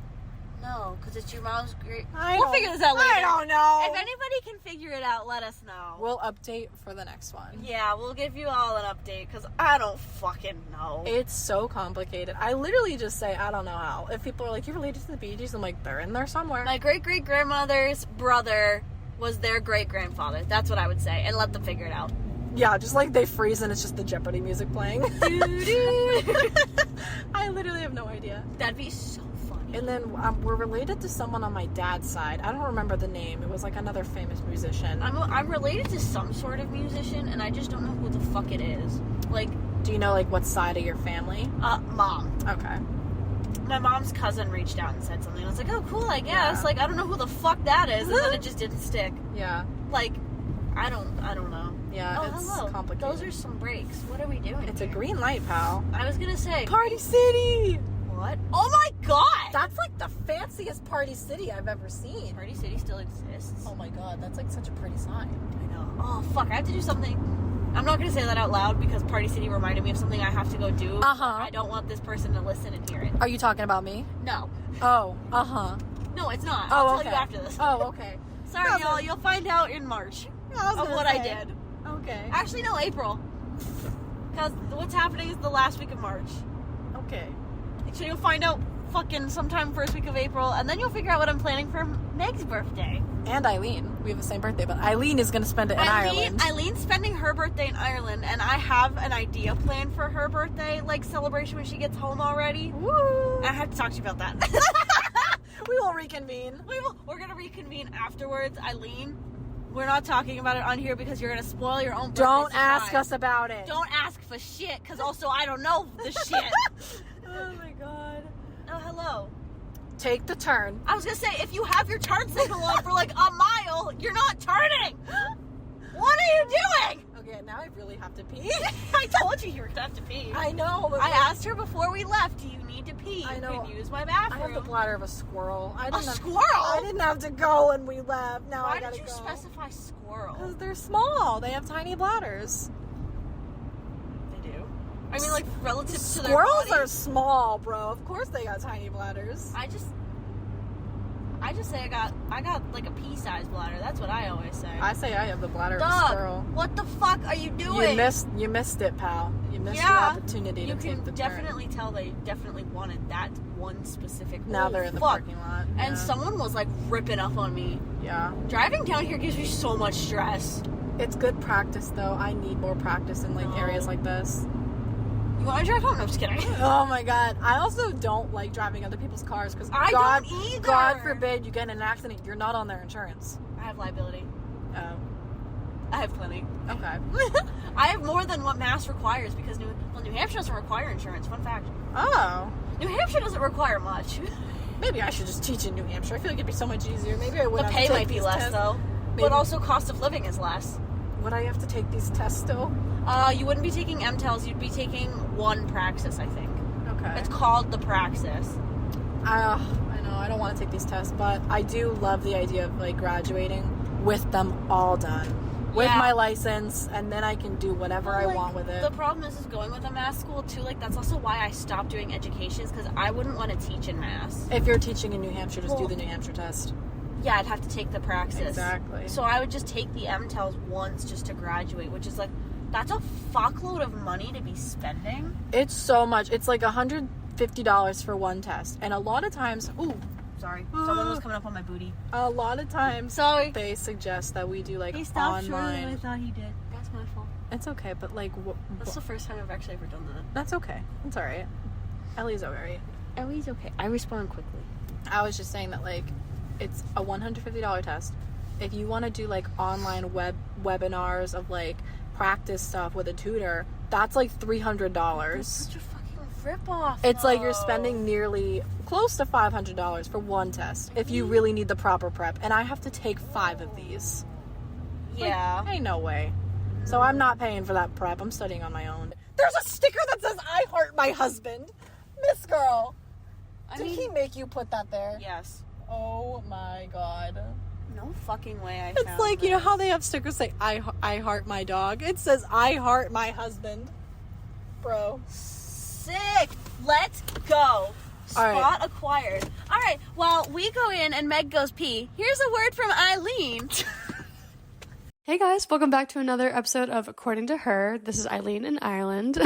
No, because it's your mom's great... We'll figure this out later. I don't know. If anybody can figure it out, let us know. We'll update for the next one. Yeah, we'll give you all an update, because I don't fucking know. It's so complicated. I literally just say, I don't know how. If people are like, you're related to the Bee Gees, I'm like, they're in there somewhere. My great-great-grandmother's brother was their great-grandfather. That's what I would say, and let them figure it out. Yeah, just like they freeze and it's just the Jeopardy music playing. I literally have no idea. That'd be so funny. And then we're related to someone on my dad's side. I don't remember the name. It was like another famous musician. I'm related to some sort of musician, and I just don't know who the fuck it is. Like, do you know like what side of your family? Mom. Okay. My mom's cousin reached out and said something. I was like, oh, cool, I guess. Yeah. Like, I don't know who the fuck that is, and then it just didn't stick. Yeah. Like, I don't know. Yeah, it's complicated. Those are some breaks. What are we doing? It's a green light, pal. I was gonna say Party City. What? Oh my god! That's like the fanciest Party City I've ever seen. Party City still exists. Oh my god, that's like such a pretty sign. I know. Oh fuck! I have to do something. I'm not gonna say that out loud because Party City reminded me of something I have to go do. I don't want this person to listen and hear it. Are you talking about me? No. Oh. No, it's not. I'll tell you after this. Oh, okay. Sorry, y'all. You'll find out in March of what I did. Okay. Actually, no, April. Because what's happening is the last week of March. Okay. So you'll find out fucking sometime first week of April, and then you'll figure out what I'm planning for Meg's birthday. And Eileen. We have the same birthday, but Eileen is going to spend it in Ireland. Eileen's spending her birthday in Ireland, and I have an idea planned for her birthday, like, celebration when she gets home already. Woo! I have to talk to you about that. We will reconvene. We're going to reconvene afterwards, Eileen. We're not talking about it on here because you're going to spoil your own birthday Don't surprise. ask us about it. Don't ask for shit, because also I don't know the shit. Oh my god. Oh, hello. Take the turn. I was going to say, if you have your turn signal on for like a mile, you're not turning. What are you doing? Okay, now I really have to pee. I told you were going to have to pee. I know. But I asked her before we left, do you need to pee? I know. You can use my bathroom. I have the bladder of a squirrel. Squirrel? I didn't have to go when we left. Now Why I gotta did you specify squirrel? Because they're small. They have tiny bladders. They do? I mean, like, relative to their Squirrels body? are small, bro. Of course they got tiny bladders. I just say I got like a pea-sized bladder. That's what I always say. I say I have the bladder of a Dog, squirrel. what the fuck are you doing? You missed it, pal. You missed your opportunity to take the turn. You can definitely tell they definitely wanted that one specific. Now they're in the parking lot. Yeah. And someone was like ripping up on me. Yeah. Driving down here gives me so much stress. It's good practice, though. I need more practice in areas like this. You want to drive home? No, I'm just kidding. Oh my god. I also don't like driving other people's cars because don't either. God forbid you get in an accident, you're not on their insurance. I have liability. Oh. I have plenty. Okay. I have more than what Mass requires because New Hampshire doesn't require insurance. Fun fact. Oh. New Hampshire doesn't require much. Maybe I should just teach in New Hampshire. I feel like it'd be so much easier. Maybe I would. The pay might be less though, but also cost of living is less. Would I have to take these tests still? You wouldn't be taking MTELs. You'd be taking one Praxis, I think. Okay. It's called the Praxis. I know. I don't want to take these tests, but I do love the idea of graduating with them all done. With my license, and then I can do whatever I want with it. The problem is going with a Mass school, too. That's also why I stopped doing education, because I wouldn't want to teach in Mass. If you're teaching in New Hampshire, just do the New Hampshire test. Yeah, I'd have to take the Praxis. Exactly. So I would just take the MTELs once just to graduate, which is that's a fuckload of money to be spending. It's so much. It's $150 for one test. And a lot of times... Ooh, sorry. Someone was coming up on my booty. A lot of times... Sorry. They suggest that we do he stopped online... I thought he did. That's my fault. It's okay, but That's the first time I've actually ever done that. That's okay. It's alright. Ellie's alright. Ellie's okay. I respond quickly. I was just saying that it's a $150 test. If you want to do online webinars of practice stuff with a tutor, that's $300. That's such a fucking ripoff. It's you're spending nearly close to $500 for one test if you really need the proper prep, and I have to take 5 of these. Yeah. Ain't no way. So I'm not paying for that prep. I'm studying on my own. There's a sticker that says "I heart my husband." Miss girl, did he make you put that there? Yes. Oh my god. No fucking way. It's you know how they have stickers say I heart my dog? It says I heart my husband. Bro. Sick. Let's go. Spot acquired. All right. Well, we go in and Meg goes pee. Here's a word from Eileen. Hey guys, welcome back to another episode of According to Her. This is Eileen in Ireland,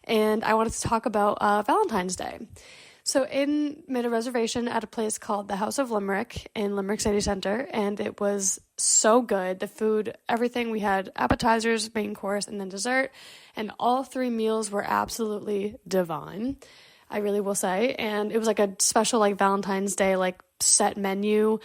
and I wanted to talk about Valentine's Day. So Aiden made a reservation at a place called the House of Limerick in Limerick City Centre, and it was so good. The food, everything, we had appetizers, main course, and then dessert, and all 3 meals were absolutely divine, I really will say. And it was a special Valentine's Day set menu,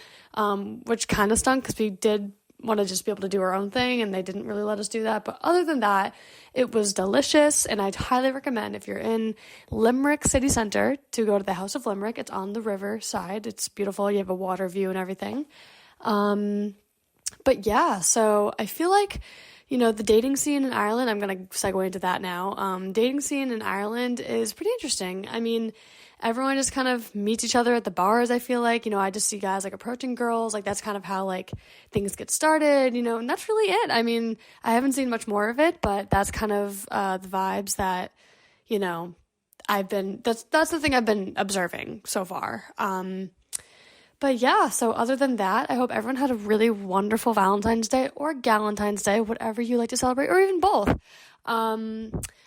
which kind of stunk because we did want to just be able to do our own thing, and they didn't really let us do that. But other than that, it was delicious, and I'd highly recommend if you're in Limerick City Centre to go to the House of Limerick. It's on the river side. It's beautiful. You have a water view and everything. But yeah, so I feel the dating scene in Ireland, I'm going to segue into that now. Dating scene in Ireland is pretty interesting. I mean, everyone just kind of meets each other at the bars, I feel like. I just see guys approaching girls. That's kind of how things get started, and that's really it. I mean, I haven't seen much more of it, but that's kind of the vibes that, that's the thing I've been observing so far. But yeah, so other than that, I hope everyone had a really wonderful Valentine's Day or Galentine's Day, whatever you like to celebrate, or even both.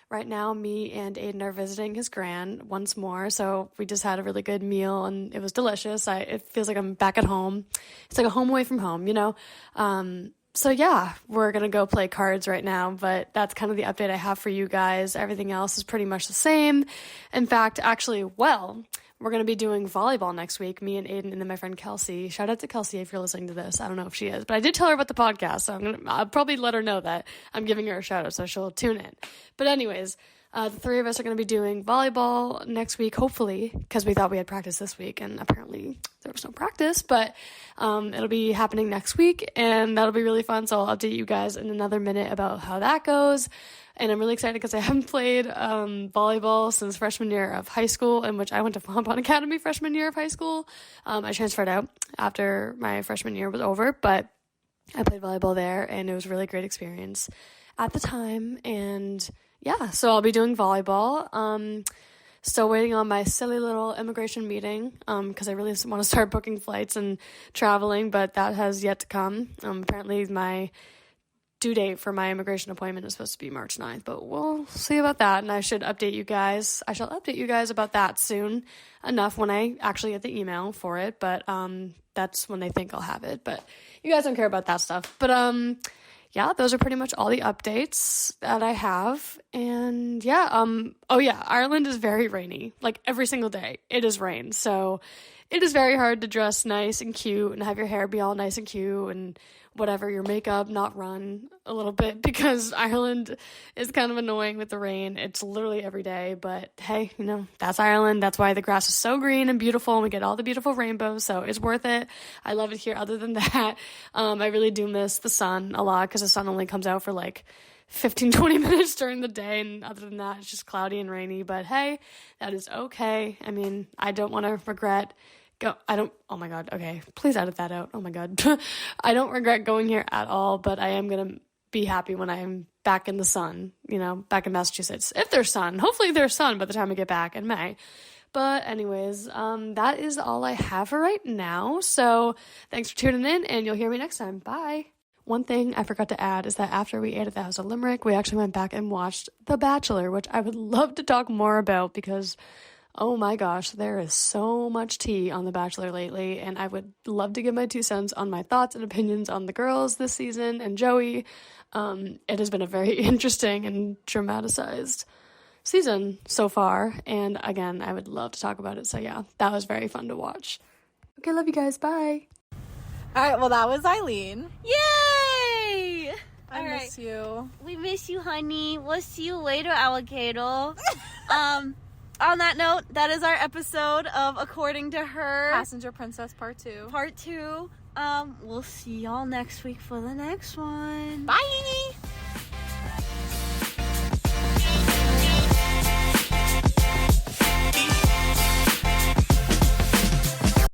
Right now, me and Aiden are visiting his gran once more, so we just had a really good meal, and it was delicious. It feels like I'm back at home. It's a home away from home, So yeah, we're going to go play cards right now, but that's kind of the update I have for you guys. Everything else is pretty much the same. In fact, we're going to be doing volleyball next week, me and Aiden, and then my friend Kelsey. Shout out to Kelsey if you're listening to this. I don't know if she is, but I did tell her about the podcast, so I'll probably let her know that I'm giving her a shout out, so she'll tune in. But anyways, the 3 of us are going to be doing volleyball next week, hopefully, because we thought we had practice this week, and apparently there was no practice, but it'll be happening next week, and that'll be really fun, so I'll update you guys in another minute about how that goes. And I'm really excited because I haven't played volleyball since freshman year of high school, in which I went to Fontbonne Academy freshman year of high school. I transferred out after my freshman year was over, but I played volleyball there, and it was a really great experience at the time. And yeah, so I'll be doing volleyball. Still waiting on my silly little immigration meeting, because I really want to start booking flights and traveling, but that has yet to come. Apparently my due date for my immigration appointment is supposed to be March 9th, but we'll see about that, and I shall update you guys about that soon enough when I actually get the email for it, but that's when they think I'll have it, but you guys don't care about that stuff. But yeah, those are pretty much all the updates that I have. And yeah, oh yeah, Ireland is very rainy. Like every single day it is rain. So it is very hard to dress nice and cute and have your hair be all nice and cute and whatever, your makeup not run a little bit, because Ireland is kind of annoying with the rain. It's literally every day, but hey, you know, that's Ireland. That's why the grass is so green and beautiful and we get all the beautiful rainbows, so it's worth it. I love it here. Other than that, I really do miss the sun a lot, because the sun only comes out for like 15-20 minutes during the day, and other than that it's just cloudy and rainy, but hey, that is okay. I mean, I don't want to regret oh my god, okay, please edit that out. Oh my god. I don't regret going here at all, but I am gonna be happy when I'm back in the sun, you know, back in Massachusetts. If there's sun, hopefully there's sun by the time I get back in May. But anyways, that is all I have for right now. So thanks for tuning in, and you'll hear me next time. Bye. One thing I forgot to add is that after we ate at the House of Limerick, we actually went back and watched The Bachelor, which I would love to talk more about, because oh my gosh, there is so much tea on The Bachelor lately, and I would love to give my 2 cents on my thoughts and opinions on the girls this season and Joey. It has been a very interesting and dramatized season so far, and again, I would love to talk about it, so yeah, that was very fun to watch. Okay, love you guys, bye! Alright, well that was Eileen. Yay! I miss you. We miss you, honey. We'll see you later, alligator. On that note, that is our episode of According to Her. Passenger Princess Part 2. Part 2. We'll see y'all next week for the next one. Bye!